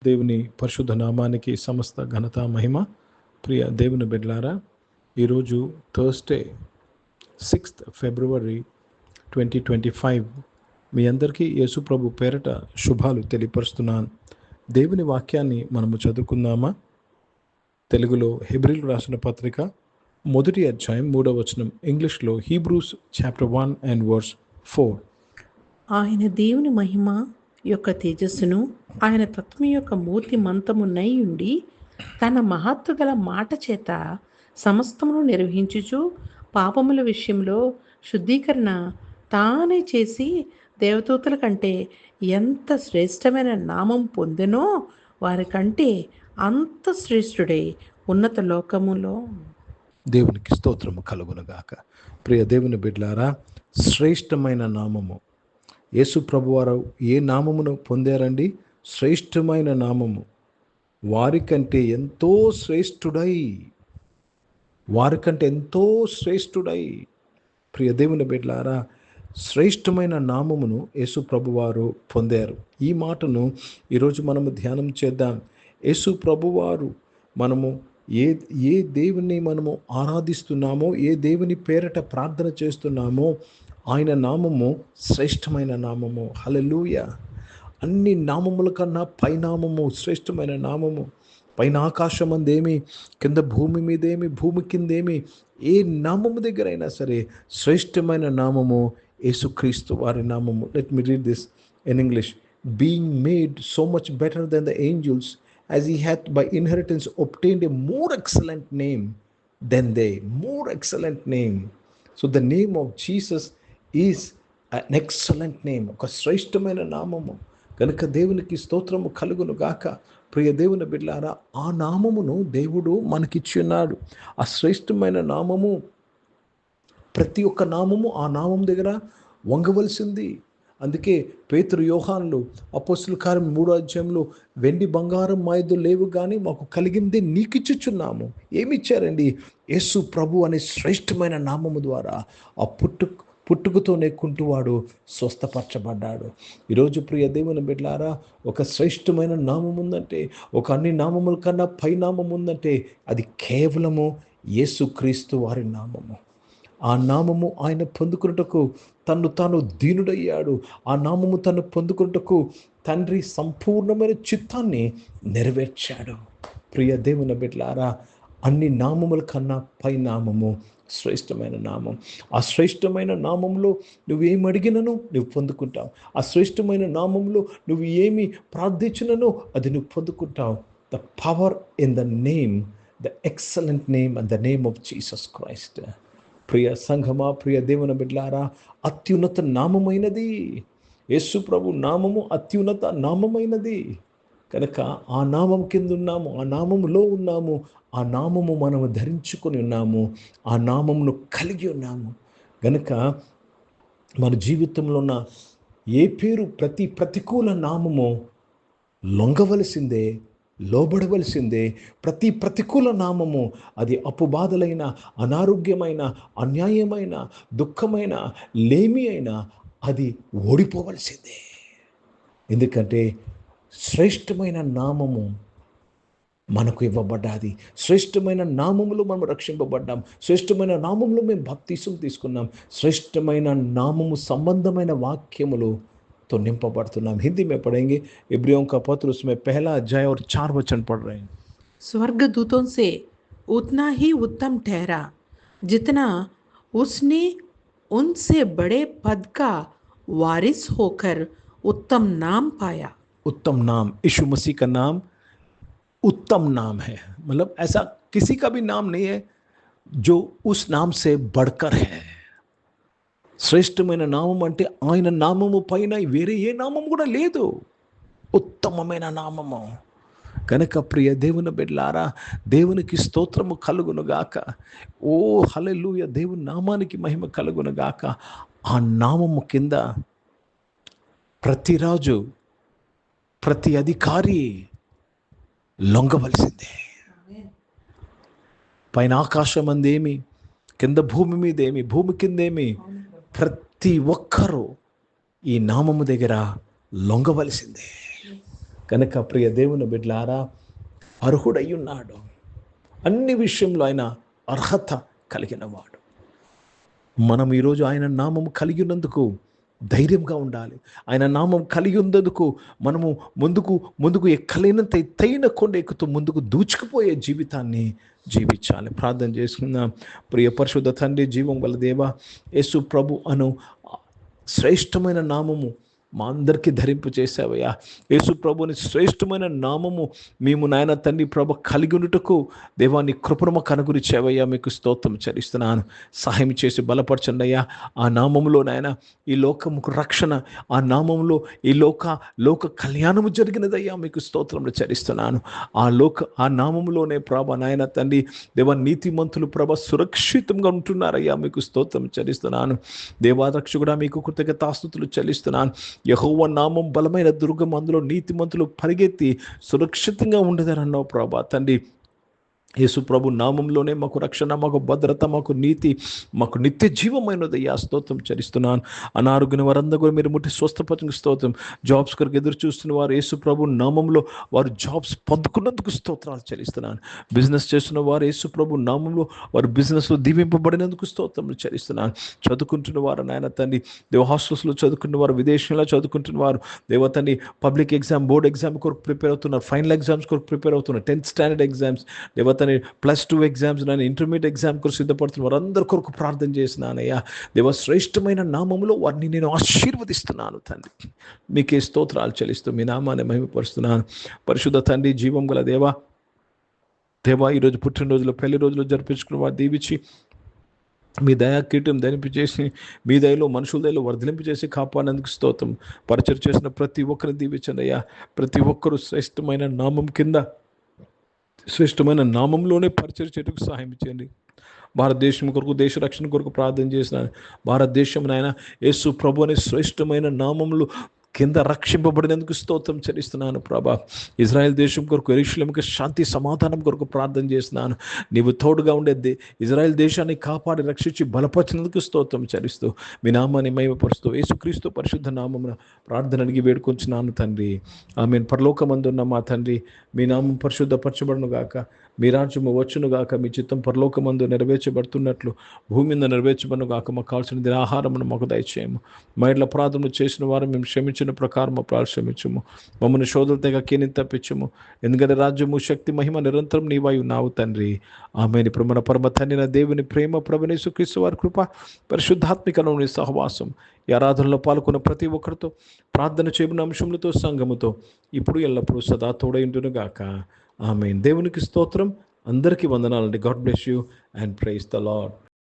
దేవుని పరిశుద్ధ నామానికి సమస్త ఘనత మహిమ. ప్రియ దేవుని బిడ్డలారా, ఈరోజు థర్స్డే 6th February 2025 మీ అందరికీ యేసు ప్రభు పేరట శుభాలు తెలియపరుస్తున్నాను. దేవుని వాక్యాన్ని మనము చదువుకుందామా? తెలుగులో హెబ్రీలు రాసిన పత్రిక 1వ అధ్యాయం 3వ వచనం, ఇంగ్లీష్లో హీబ్రూస్ చాప్టర్ 1 and verse 4. ఆయన దేవుని మహిమ యొక్క తేజస్సును, ఆయన తత్వం యొక్క మూర్తి మంతమునై ఉండి తన మహత్తు గల మాట చేత సమస్తమును నిర్వహించుచు పాపముల విషయంలో శుద్ధీకరణ తానే చేసి దేవదూతల కంటే ఎంత శ్రేష్టమైన నామం పొందెనో వారి కంటే అంత శ్రేష్ఠుడై ఉన్నత లోకములో. దేవునికి స్తోత్రము కలుగునుగాక. ప్రియ దేవుని బిడ్డలారా, శ్రేష్టమైన నామము యేసు ప్రభువారు ఏ నామమును పొందారండి? శ్రేష్టమైన నామము. వారికంటే ఎంతో శ్రేష్ఠుడై ప్రియ దేవుని బిడ్డలారా, శ్రేష్టమైన నామమును యేసు ప్రభువారు పొందారు. ఈ మాటను ఈరోజు మనము ధ్యానం చేద్దాం. యేసు ప్రభువారు మనము ఏ దేవుని మనము ఆరాధిస్తున్నామో, ఏ దేవుని పేరట ప్రార్థన చేస్తున్నామో, ఆయన నామము శ్రేష్టమైన నామము. హల్లెలూయా. అన్ని నామముల కన్నా పైనామము శ్రేష్టమైన నామము. పైన ఆకాశం అందేమి, కింద భూమి మీదేమి, భూమి కిందేమి, ఏ నామము దగ్గరైనా సరే శ్రేష్టమైన నామము యేసుక్రీస్తు వారి నామము. Let me read this in English. Being made so much better than the angels, as he hath by inheritance obtained a more excellent name than they. More excellent name. So the name of Jesus is an excellent name. ఒక శ్రేష్టమైన నామము కనుక దేవునికి స్తోత్రము కలుగును గాక. ప్రియ దేవుని బిడ్డలారా, ఆ నామమును దేవుడు మనకిచ్చి ఉన్నాడు. ఆ శ్రేష్టమైన నామము, ప్రతి ఒక్క నామము ఆ నామం దగ్గర వంగవలసింది. అందుకే పేతురు, యోహానులు అపోస్తలుల కార్యం 3వ అధ్యాయంలో వెండి బంగారం మాయదు లేవు కానీ మాకు కలిగింది నీకిచ్చుచున్నాము. ఏమిచ్చారండి? యేసు ప్రభు అనే శ్రేష్టమైన నామము ద్వారా ఆ పుట్టుకతోనే కుంటువాడు స్వస్థపరచబడ్డాడు. ఈరోజు ప్రియ దేవుని బిడ్డలారా, ఒక శ్రేష్టమైన నామం ఉందంటే, ఒక అన్ని నామముల కన్నా పై నామం ఉందంటే అది కేవలము యేసుక్రీస్తు వారి నామము. ఆ నామము ఆయన పొందుకున్నటకు తను తాను దీనుడయ్యాడు. ఆ నామము తను పొందుకున్నటకు తండ్రి సంపూర్ణమైన చిత్తాన్ని నెరవేర్చాడు. ప్రియ దేవుని బిడ్డలారా, అన్ని నామముల కన్నా పై నామము శ్రేష్టమైన నామం. ఆ శ్రేష్టమైన నామంలో నువ్వేమి అడిగినను నువ్వు పొందుకుంటావు. ఆ శ్రేష్టమైన నామంలో నువ్వు ఏమి ప్రార్థించినను అది నువ్వు పొందుకుంటావు. The power in the name, the excellent name and the name of Jesus Christ. ప్రియ సంఘమా, ప్రియ దేవుని బిడ్డలారా, అత్యున్నత నామమైనది యేసు ప్రభు నామము. అత్యున్నత నామమైనది కనుక ఆ నామం కింద ఉన్నాము, ఆ నామములో ఉన్నాము, ఆ నామము మనము ధరించుకొని ఉన్నాము, ఆ నామమును కలిగి ఉన్నాము. కనుక మన జీవితంలో ఉన్న ఏ పేరు, ప్రతి ప్రతికూల నామము లొంగవలసిందే, లోబడవలసిందే. ప్రతి ప్రతికూల నామము, అది అప్పుబాధలైన, అనారోగ్యమైన, అన్యాయమైన, దుఃఖమైన, లేమి అయినా అది ఓడిపోవలసిందే. ఎందుకంటే శ్రేష్టమైన నామము మనకు ఇవ్వబడ్డాది. శ్రేష్టమైన నామములో మనం రక్షింపబడ్డాం. శ్రేష్టమైన నామములో మేము బాప్తిసం తీసుకున్నాం. శ్రేష్టమైన నామము సంబంధమైన వాక్యములు तो निंपबడుతున్నాం. हिंदी में पढ़ेंगे. इब्रियों का पत्र उसमें 1 अध्याय और 4 वचन पढ़ रहे हैं. स्वर्गदूतों से उतना ही उत्तम ठहरा जितना उसने उनसे बड़े पद का वारिस होकर उत्तम नाम पाया. उत्तम नाम, यीशु मसीह का नाम उत्तम नाम है. मतलब ऐसा किसी का भी नाम नहीं है जो उस नाम से बढ़कर है. శ్రేష్టమైన నామం అంటే ఆయన నామము పైన వేరే ఏ నామం కూడా లేదు. ఉత్తమమైన నామము కనుక ప్రియ దేవుని బిడ్డలారా, దేవునికి స్తోత్రము కలుగునుగాక. ఓ హల్లెలూయా, దేవుని నామానికి మహిమ కలుగునుగాక. ఆ నామము కింద ప్రతి రాజు, ప్రతి అధికారి లొంగవలసిందే. పైన ఆకాశం అందేమి, కింద భూమి మీదేమి, భూమి కిందేమి, ప్రతి ఒక్కరూ ఈ నామము దగ్గర లొంగవలసిందే. కనుక ప్రియ దేవుని బిడ్డలారా, అర్హుడై ఉన్నాడు. అన్ని విషయంలో ఆయన అర్హత కలిగిన వాడు. మనం ఈరోజు ఆయన నామం కలిగి ఉన్నందుకు ధైర్యంగా ఉండాలి. ఆయన నామం కలిగి ఉన్నందుకు మనము ముందుకు ఎక్కలేనంత ఎత్తైన కొండ ఎక్కుతూ ముందుకు దూచుకుపోయే జీవితాన్ని జీవించాలి. ప్రార్థన చేసుకుందాం. ప్రియ పరిశుద్ధ తండ్రి, జీవం గల దేవా, యేసు ప్రభు అను శ్రేష్టమైన నామము మా అందరికీ ధరింపు చేసావయ్యా. యేసు ప్రభుని శ్రేష్టమైన నామము మేము నాయన తండ్రి ప్రభు కలిగి ఉండుటకు దేవాన్ని కృపను మాకు అనుగ్రహించావయ్యా. మీకు స్తోత్రం చెల్లిస్తున్నాను. సహాయం చేసి బలపరచండి అయ్యా. ఆ నామంలో నాయన ఈ లోకముకు రక్షణ, ఆ నామంలో ఈ లోక కళ్యాణము జరిగినదయ్యా. మీకు స్తోత్రం చెల్లిస్తున్నాను. ఆ నామంలోనే ప్రభ నాయన తండ్రి దేవా నీతిమంతులు ప్రభ సురక్షితంగా ఉంటున్నారయ్యా. మీకు స్తోత్రం చెల్లిస్తున్నాను. దేవారక్షకుడా మీకు కృతజ్ఞతాస్తుతులు చెల్లిస్తున్నాను. యెహోవా నామం బలమైన దుర్గం, అందులో నీతిమంతులు పరిగెత్తి సురక్షితంగా ఉండేదరన్నావు ప్రభా తండ్రి. యేసు ప్రభు నామంలోనే మాకు రక్షణ, మాకు భద్రత, మాకు నీతి, మాకు నిత్య జీవమైనదయ్యా. స్తోత్రం చరిస్తున్నాను. అనారోగ్యం వారందరూ కూడా మీరు ముట్టి స్వస్థపరచుకు స్తోత్రం. జాబ్స్ కొరకు ఎదురు చూస్తున్న వారు యేసు ప్రభు నామంలో వారు జాబ్స్ పొందుకున్నందుకు స్తోత్రాలు చెల్లిస్తున్నాను. బిజినెస్ చేస్తున్న వారు యేసు ప్రభు నామంలో వారు బిజినెస్లో దీవింపబడినందుకు స్తోత్రం చెల్లిస్తున్నాను. చదువుకుంటున్న వారు నాయన తండ్రి దేవ హాస్టల్స్లో చదువుకున్న వారు, విదేశంలో చదువుకుంటున్న వారు దేవ తండ్రి పబ్లిక్ ఎగ్జామ్, బోర్డ్ ఎగ్జామ్ కొరకు ప్రిపేర్ అవుతున్నారు, ఫైనల్ ఎగ్జామ్స్ కొరకు ప్రిపేర్ అవుతున్నారు, 10th స్టాండర్డ్ ఎగ్జామ్స్ దేవ +2 ఎగ్జామ్స్, నేను ఇంటర్మీడియట్ ఎగ్జామ్ కొరకు సిద్ధపడుతున్న వారందరి కొరకు ప్రార్థన చేసినానయ్యా. దేవ శ్రేష్టమైన నామములో వారిని నేను ఆశీర్వదిస్తున్నాను తండ్రి. మీకే స్తోత్రాలు చెల్లిస్తూ మీ నామాన్ని మహిమపరుస్తున్నాను. పరిశుద్ధ తండ్రి, జీవం గల దేవా ఈరోజు పుట్టినరోజులు, పెళ్లి రోజులు జరిపించుకున్న వారు దీవించి మీ దయా కీటం ధరింపు చేసి మీ దయలో మనుషుల దయలో వర్ధలింపు చేసి కాపాడేందుకు స్తోత్రం. పరిచయం చేసిన ప్రతి ఒక్కరిని దీవించండి అయ్యా. ప్రతి ఒక్కరూ శ్రేష్టమైన నామం కింద, శ్రేష్టమైన నామంలోనే పరిచయం చేయడానికి సహాయం చేయండి. భారతదేశం కొరకు, దేశ రక్షణ కొరకు ప్రార్థన చేసినాను. భారతదేశం నాయన యేసు ప్రభు అనే శ్రేష్టమైన నామములు కింద రక్షింపబడినందుకు స్తోత్రం చెల్లిస్తున్నాను ప్రభా. ఇజ్రాయెల్ దేశం కొరకు, యెరూషలేముకి శాంతి సమాధానం కొరకు ప్రార్థన చేస్తున్నాను. నీవు తోడుగా ఉండేది ఇజ్రాయెల్ దేశాన్ని కాపాడి రక్షించి బలపరిచినందుకు స్తోత్రం చెల్లిస్తూ మీ నామాన్ని మహిమపరుస్తూ యేసుక్రీస్తు పరిశుద్ధ నామమున ప్రార్థన అడిగి వేడుకొంచున్నాను తండ్రి. ఆమేన్. పరలోకమందున్న మా తండ్రి, మీ నామం పరిశుద్ధపరచబడును గాక, మీ రాజ్యము వచ్చును గాక, మీ చిత్తం పరలోకమందు నెరవేర్చబడుతున్నట్లు భూమి మీద నెరవేర్చబడును గాక. మాకు కావాల్సిన ఆహారమును మాకు దయచేయము. మా ఇంట్లో అపరాధములు చేసిన వారు మేము క్షమించిన ప్రకారం క్షమించము. మమ్మల్ని శోధనల తెగ కీని తప్పించము. ఎందుకంటే రాజ్యము, శక్తి, మహిమ నిరంతరం నీవై ఉన్నావు తండ్రి. ఆమేన్. ఇప్పుడు మన పరమ తండ్రి దేవుని ప్రేమ, ప్రభువైన యేసుక్రీస్తు వారి కృప, పరిశుద్ధాత్మికలోని సహవాసం ఈ ఆరాధనలో పాల్గొన్న ప్రతి ఒక్కరితో, ప్రార్థన చేయబడిన అంశములతో, సంఘముతో ఇప్పుడు ఎల్లప్పుడూ సదా తోడైండును గాక. ఆమేన్. దేవునికి స్తోత్రం. అందరికీ వందనాలండి. God bless you and praise the lord.